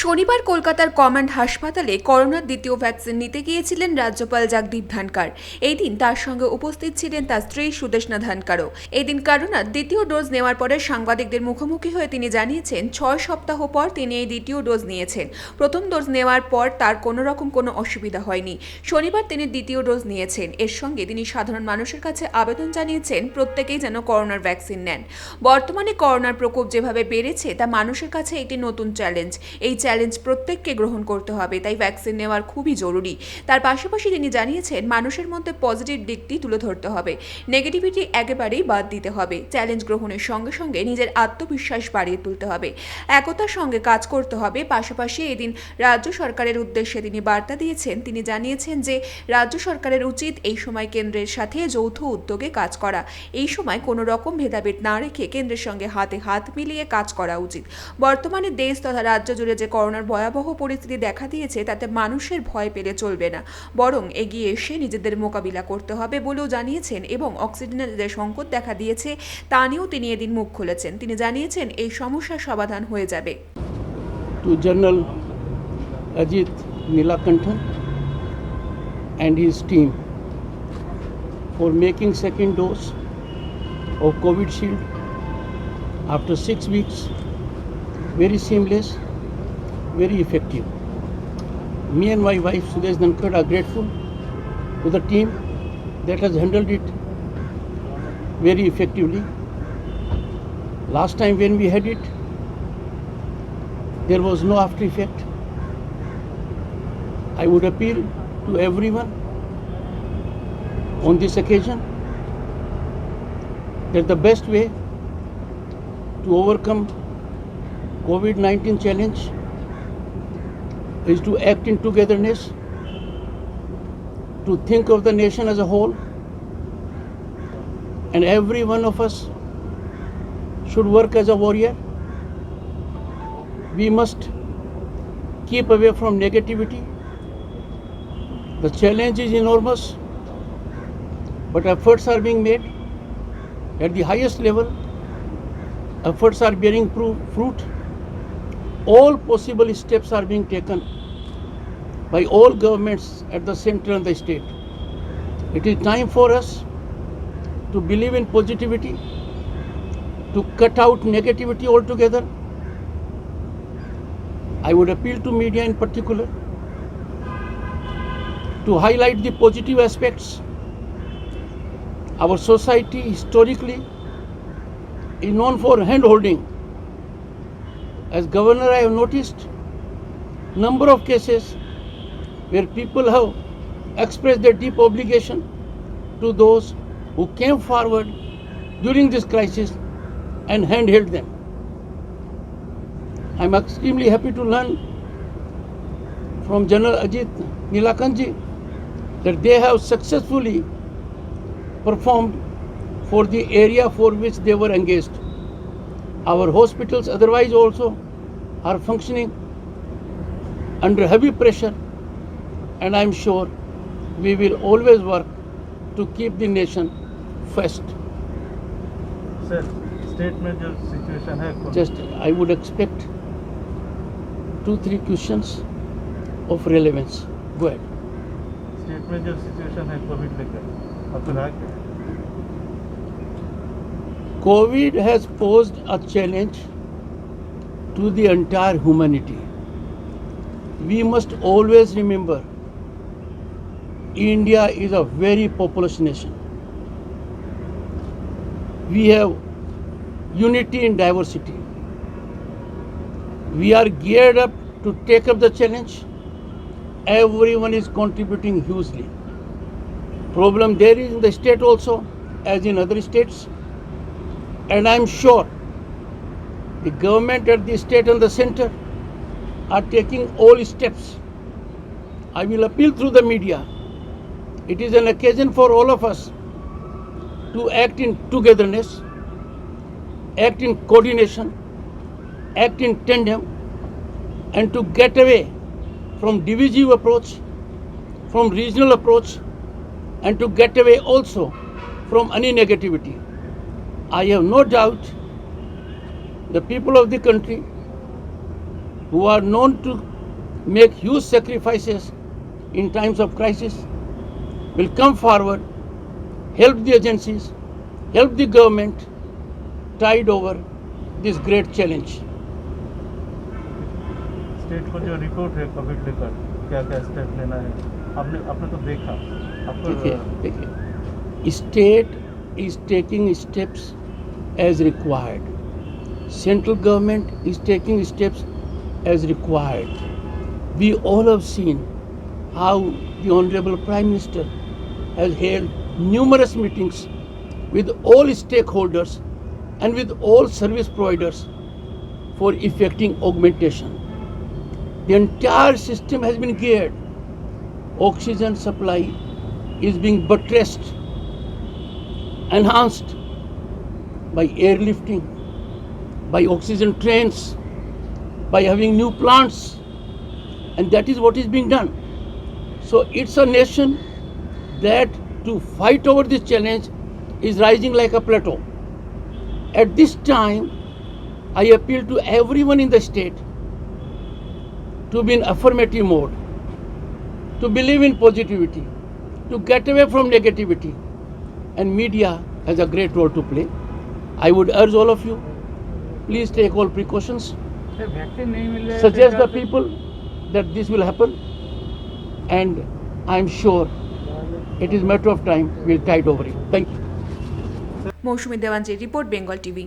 শনিবার কলকাতার কমান্ড হাসপাতালে করোনার দ্বিতীয় ভ্যাকসিন নিতে গিয়েছিলেন রাজ্যপাল জগদীপ ধনখড়। এই দিন তার সঙ্গে উপস্থিত ছিলেন তার স্ত্রী সুদেষ্ণা ধনখড়ও। এই দিন করোনার দ্বিতীয় ডোজ নেওয়ার পরে সাংবাদিকদের মুখোমুখি হয়ে তিনি জানিয়েছেন 6 সপ্তাহ পর তিনি এই দ্বিতীয় ডোজ নিয়েছেন। প্রথম ডোজ নেওয়ার পর তার কোনো রকম কোনো অসুবিধা হয়নি। শনিবার তিনি দ্বিতীয় ডোজ নিয়েছেন। এর সঙ্গে তিনি সাধারণ মানুষের কাছে আবেদন জানিয়েছেন প্রত্যেকেই যেন করোনার ভ্যাকসিন নেন। বর্তমানে করোনার প্রকোপ যেভাবে বেড়েছে তা মানুষের কাছে একটি নতুন চ্যালেঞ্জ। এই চ্যালেঞ্জ প্রত্যেককে গ্রহণ করতে হবে, তাই ভ্যাকসিন নেওয়ার খুবই জরুরি। তার পাশাপাশি তিনি জানিয়েছেন মানুষের মধ্যে পজিটিভ দিকটি তুলে ধরতে হবে, নেগেটিভিটি একেবারেই বাদ দিতে হবে। চ্যালেঞ্জ গ্রহণের সঙ্গে সঙ্গে নিজের আত্মবিশ্বাস বাড়িয়ে তুলতে হবে, একতার সঙ্গে কাজ করতে হবে। পাশাপাশি এদিন রাজ্য সরকারের উদ্দেশ্যে তিনি বার্তা দিয়েছেন। তিনি জানিয়েছেন যে রাজ্য সরকারের উচিত এই সময় কেন্দ্রের সাথে যৌথ উদ্যোগে কাজ করা। এই সময় কোনো রকম ভেদাভেদ না রেখে কেন্দ্রের সঙ্গে হাতে হাত মিলিয়ে কাজ করা উচিত। বর্তমানে দেশ তথা রাজ্য জুড়ে যে করোনার ভয়াবহ পরিস্থিতি দেখা দিয়েছে তাতে মানুষের ভয় পেলে চলবে না, বরং এগিয়ে এসে নিজেদের মোকাবিলা করতে হবে বলেও জানিয়েছেন। এবং অক্সিজেনের যে সংকট দেখা দিয়েছে তা নিয়েও তিনি এদিন মুখ খুলেছেন। তিনি জানিয়েছেন এই সমস্যার সমাধান হয়ে যাবে। To General Ajit Nilakanthan and his team for making second dose of COVID Shield after 6 weeks very seamless, very effective. Me and my wife Sudesh Dhankad are grateful to the team that has handled it very effectively. Last time when we had it, there was no after effect. I would appeal to everyone on this occasion that the best way to overcome COVID-19 challenge is to act in togetherness, to think of the nation as a whole, and every one of us should work as a warrior. We must keep away from negativity. The challenge is enormous, but efforts are being made at the highest level. Efforts are bearing fruit. All possible steps are being taken by all governments at the center and the state. It is time for us to believe in positivity, to cut out negativity altogether. I would appeal to media in particular to highlight the positive aspects. Our society historically is known for hand-holding. As governor, I have noticed number of cases where people have expressed their deep obligation to those who came forward during this crisis and hand-held them. I am extremely happy to learn from General Ajit Nilakantji that they have successfully performed for the area for which they were engaged. Our hospitals otherwise also are functioning under heavy pressure, and I am sure we will always work to keep the nation first. Sir, state में जो situation है Just I would expect 2-3 questions of relevance. Go ahead. State में जो situation है Covid लेकर आपको लगा क्या? COVID has posed a challenge to the entire humanity. We must always remember India is a very populous nation. We have unity in diversity. We are geared up to take up the challenge. Everyone is contributing hugely. Problem there is in the state also, as in other states. And I am sure the government at the state and the center are taking all steps. I will appeal through the media. It is an occasion for all of us to act in togetherness, act in coordination, act in tandem, and to get away from divisive approach, from regional approach, and to get away also from any negativity. I have no doubt the people of the country who are known to make huge sacrifices in times of crisis, will come forward, help the agencies, help the government tide over this great challenge. State को जो report है Covid लेकर क्या क्या step लेना है आपने तो देखा देखिए state is taking steps as required. Central government is taking steps as required. We all have seen how the Honorable Prime Minister has held numerous meetings with all stakeholders and with all service providers for effecting augmentation. The entire system has been geared. Oxygen supply is being buttressed, enhanced by airlifting, by oxygen trains, by having new plants, and that is what is being done. So it's a nation that to fight over this challenge is rising like a plateau. At this time, I appeal to everyone in the state to be in affirmative mode, to believe in positivity, to get away from negativity, and media has a great role to play. I would urge all of you, please take all precautions, vaccine नहीं मिल रहा है suggest the people that this will happen, and I am sure it is matter of time we'll tide over it. Thank you. Mousumi দেওয়ানজির রিপোর্ট, Bengal TV.